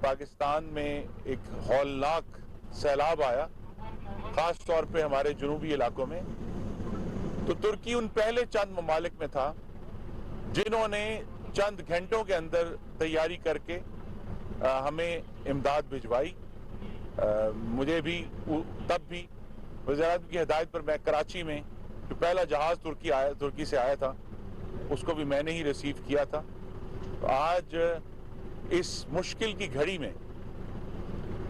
پاکستان میں ایک ہولناک سیلاب آیا، خاص طور پہ ہمارے جنوبی علاقوں میں، تو ترکی ان پہلے چند ممالک میں تھا جنہوں نے چند گھنٹوں کے اندر تیاری کر کے ہمیں امداد بھجوائی۔ مجھے بھی تب بھی وزیر اعظم کی ہدایت پر میں کراچی میں جو پہلا جہاز ترکی سے آیا تھا اس کو بھی میں نے ہی ریسیو کیا تھا۔ آج اس مشکل کی گھڑی میں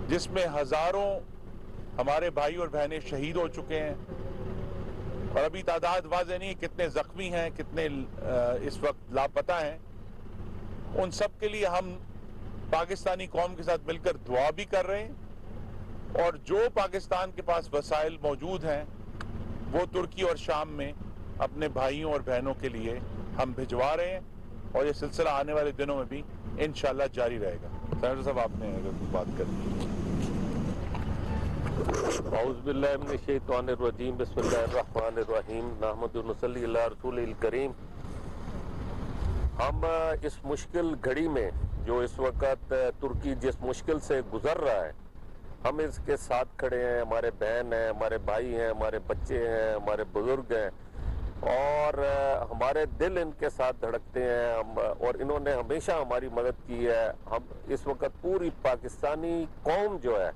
جس میں ہزاروں ہمارے بھائی اور بہنیں شہید ہو چکے ہیں اور ابھی تعداد واضح نہیں کتنے زخمی ہیں، کتنے اس وقت لاپتہ ہیں، ان سب کے لیے ہم پاکستانی قوم کے ساتھ مل کر دعا بھی کر رہے ہیں، اور جو پاکستان کے پاس وسائل موجود ہیں وہ ترکی اور شام میں اپنے بھائیوں اور بہنوں کے لیے ہم بھجوا رہے ہیں، اور یہ سلسلہ آنے والے دنوں میں بھی انشاءاللہ جاری رہے گا۔ سینیٹر صاحب آپ نے اگر بات کرنی۔ اعوذ باللہ من الشیطان الرجیم، بسم اللہ الرحمن الرحیم، نحمد و نصلی علی رسول الکریم۔ ہم اس مشکل گھڑی میں جو اس وقت ترکی جس مشکل سے گزر رہا ہے، ہم اس کے ساتھ کھڑے ہیں، ہمارے بہن ہیں، ہمارے بھائی ہیں، ہمارے بچے ہیں، ہمارے بزرگ ہیں، اور ہمارے دل ان کے ساتھ دھڑکتے ہیں، اور انہوں نے ہمیشہ ہماری مدد کی ہے۔ ہم اس وقت پوری پاکستانی قوم جو ہے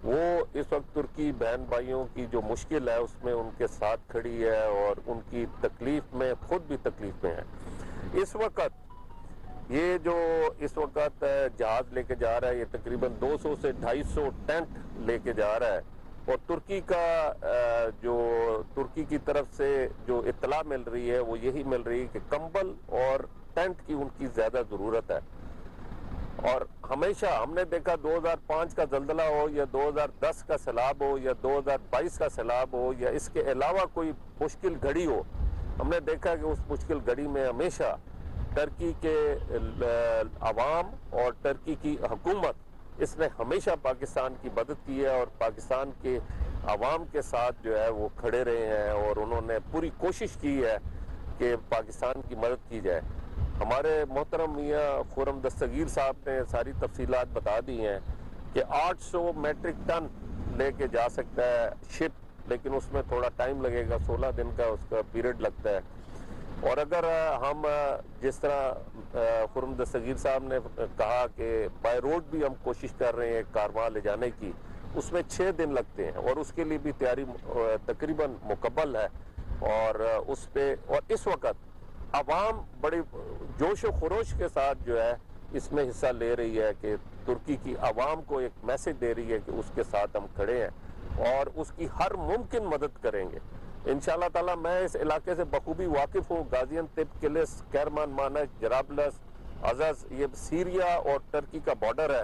وہ اس وقت ترکی بہن بھائیوں کی جو مشکل ہے اس میں ان کے ساتھ کھڑی ہے، اور ان کی تکلیف میں خود بھی تکلیف میں ہے۔ اس وقت یہ جو اس وقت جہاز لے کے جا رہا ہے، یہ تقریباً 200 سے 250 ٹینٹ لے کے جا رہا ہے، اور ترکی کی طرف سے جو اطلاع مل رہی ہے وہ یہی مل رہی ہے کہ کمبل اور ٹینٹ کی ان کی زیادہ ضرورت ہے۔ اور ہمیشہ ہم نے دیکھا 2005 کا زلزلہ ہو یا 2010 کا سیلاب ہو یا 2022 کا سیلاب ہو یا اس کے علاوہ کوئی مشکل گھڑی ہو، ہم نے دیکھا کہ اس مشکل گھڑی میں ہمیشہ ٹرکی کے عوام اور ٹرکی کی حکومت اس نے ہمیشہ پاکستان کی مدد کی ہے، اور پاکستان کے عوام کے ساتھ جو ہے وہ کھڑے رہے ہیں، اور انہوں نے پوری کوشش کی ہے کہ پاکستان کی مدد کی جائے۔ ہمارے محترم میاں خرم دستگیر صاحب نے ساری تفصیلات بتا دی ہیں کہ 800 میٹرک ٹن لے کے جا سکتا ہے شپ، لیکن اس میں تھوڑا ٹائم لگے گا، 16 دن کا اس کا پیریڈ لگتا ہے۔ اور اگر ہم جس طرح خرم دستگیر صاحب نے کہا کہ بائی روڈ بھی ہم کوشش کر رہے ہیں کارواں لے جانے کی، اس میں 6 دن لگتے ہیں، اور اس کے لیے بھی تیاری تقریباً مکمل ہے۔ اور اس پہ اور اس وقت عوام بڑے جوش و خروش کے ساتھ جو ہے اس میں حصہ لے رہی ہے کہ ترکی کی عوام کو ایک میسج دے رہی ہے کہ اس کے ساتھ ہم کھڑے ہیں اور اس کی ہر ممکن مدد کریں گے انشاءاللہ تعالی۔ میں اس علاقے سے بخوبی واقف ہوں، غازی انتب، کلس، کرمان مانک، جرابلس، عزز، یہ سیریا اور ترکی کا بارڈر ہے،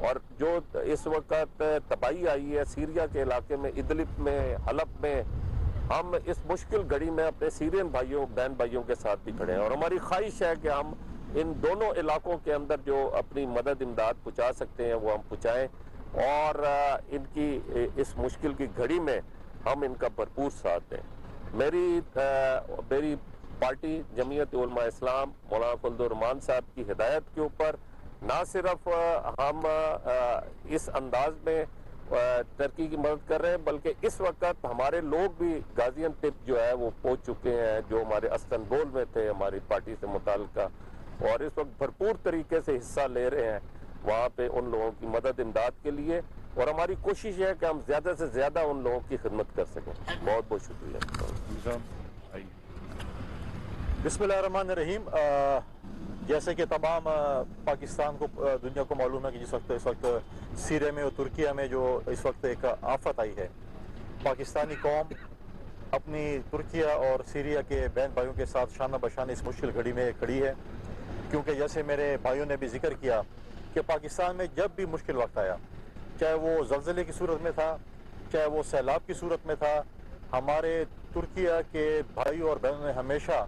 اور جو اس وقت تباہی آئی ہے سیریا کے علاقے میں، ادلب میں، حلب میں، ہم اس مشکل گھڑی میں اپنے سیرین بھائیوں بہن بھائیوں کے ساتھ بھی کھڑے ہیں، اور ہماری خواہش ہے کہ ہم ان دونوں علاقوں کے اندر جو اپنی مدد امداد پہنچا سکتے ہیں وہ ہم پہنچائیں، اور ان کی اس مشکل کی گھڑی میں ہم ان کا بھرپور ساتھ دیں۔ میری پارٹی جمعیت علماء اسلام مولانا فضل الرحمان صاحب کی ہدایت کے اوپر نہ صرف ہم اس انداز میں ترکی کی مدد کر رہے ہیں، بلکہ اس وقت ہمارے لوگ بھی غازی انتب جو ہے وہ پہنچ چکے ہیں، جو ہمارے استنبول میں تھے ہماری پارٹی سے متعلقہ، اور اس وقت بھرپور طریقے سے حصہ لے رہے ہیں وہاں پہ ان لوگوں کی مدد امداد کے لیے، اور ہماری کوشش ہے کہ ہم زیادہ سے زیادہ ان لوگوں کی خدمت کر سکیں۔ بہت بہت شکریہ۔ بسم اللہ الرحمن الرحیم۔ جیسے کہ تمام پاکستان کو دنیا کو معلوم ہے کہ اس وقت سیریا میں اور ترکیہ میں جو اس وقت ایک آفت آئی ہے، پاکستانی قوم اپنی ترکیہ اور سیریا کے بہن بھائیوں کے ساتھ شانہ بشانہ اس مشکل گھڑی میں کھڑی ہے، کیونکہ جیسے میرے بھائیوں نے بھی ذکر کیا کہ پاکستان میں جب بھی مشکل وقت آیا، چاہے وہ زلزلے کی صورت میں تھا، چاہے وہ سیلاب کی صورت میں تھا، ہمارے ترکیہ کے بھائیوں اور بہنوں نے ہمیشہ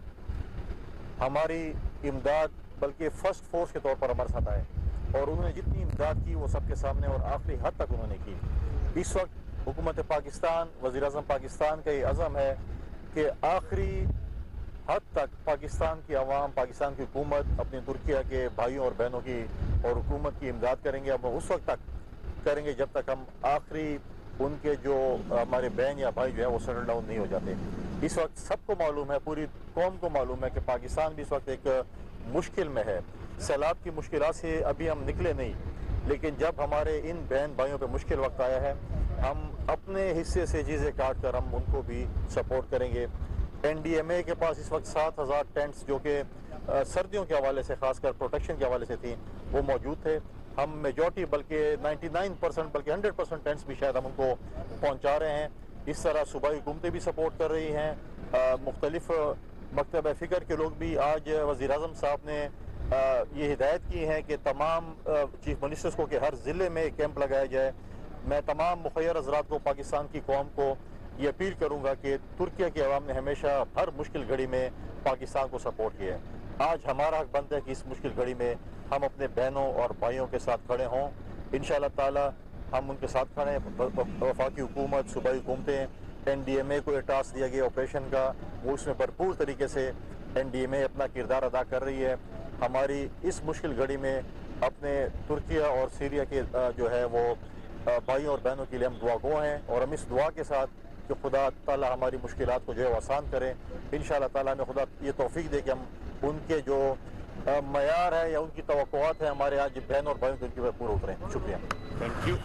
ہماری امداد بلکہ فرسٹ فورس کے طور پر ہمارے ساتھ آئے، اور انہوں نے جتنی امداد کی وہ سب کے سامنے اور آخری حد تک انہوں نے کی۔ اس وقت حکومت پاکستان، وزیر اعظم پاکستان کا یہ عزم ہے کہ آخری حد تک پاکستان کی عوام، پاکستان کی حکومت اپنی ترکیہ کے بھائیوں اور بہنوں کی اور حکومت کی امداد کریں گے. اب اس وقت تک کریں گے جب تک ہم آخری ان کے جو ہمارے بہن یا بھائی جو ہے وہ سیٹل ڈاؤن نہیں ہو جاتے. اس وقت سب کو معلوم ہے, پوری قوم کو معلوم ہے کہ پاکستان بھی اس وقت ایک مشکل میں ہے. سیلاب کی مشکلات سے ابھی ہم نکلے نہیں, لیکن جب ہمارے ان بہن بھائیوں پہ مشکل وقت آیا ہے, ہم اپنے حصے سے چیزیں کاٹ کر ہم ان کو بھی سپورٹ کریں گے. NDMA کے پاس اس وقت 7,000 ٹینٹس جو کہ سردیوں کے حوالے سے, خاص کر پروٹیکشن کے حوالے سے تھیں, وہ موجود تھے. ہم میجورٹی بلکہ 99% بلکہ 100% ٹینٹس بھی شاید ہم ان کو پہنچا رہے ہیں. اس طرح صوبائی حکومتیں بھی سپورٹ کر رہی ہیں. مختلف مکتبہ فکر کے لوگ بھی, آج وزیر اعظم صاحب نے یہ ہدایت کی ہے کہ تمام چیف منسٹرز کو کہ ہر ضلع میں ایک کیمپ لگایا جائے. میں تمام مخیر حضرات کو, پاکستان کی قوم کو یہ اپیل کروں گا کہ ترکیہ کے عوام نے ہمیشہ ہر مشکل گھڑی میں پاکستان کو سپورٹ کیا ہے. آج ہمارا حق بنتا ہے کہ اس مشکل گھڑی میں ہم اپنے بہنوں اور بھائیوں کے ساتھ کھڑے ہوں. انشاءاللہ تعالی ہم ان کے ساتھ کھڑے ہیں. وفاقی حکومت, صوبائی حکومتیں, NDMA کو یہ ٹاسک دیا گیا آپریشن کا, وہ اس میں بھرپور طریقے سے NDMA اپنا کردار ادا کر رہی ہے. ہماری اس مشکل گھڑی میں اپنے ترکیہ اور سیریا کے جو ہے وہ بھائیوں اور بہنوں کے لیے ہم دعا گو ہیں, اور ہم اس دعا کے ساتھ کہ خدا تعالی ہماری مشکلات کو جو ہے وہ آسان کرے. انشاءاللہ تعالی ہمیں خدا یہ توفیق دے کہ ہم ان کے جو معیار ہے یا ان کی توقعات ہیں ہمارے آج بہن اور بھائیوں کے ان کی پورا اتریں. شکریہ. Thank you.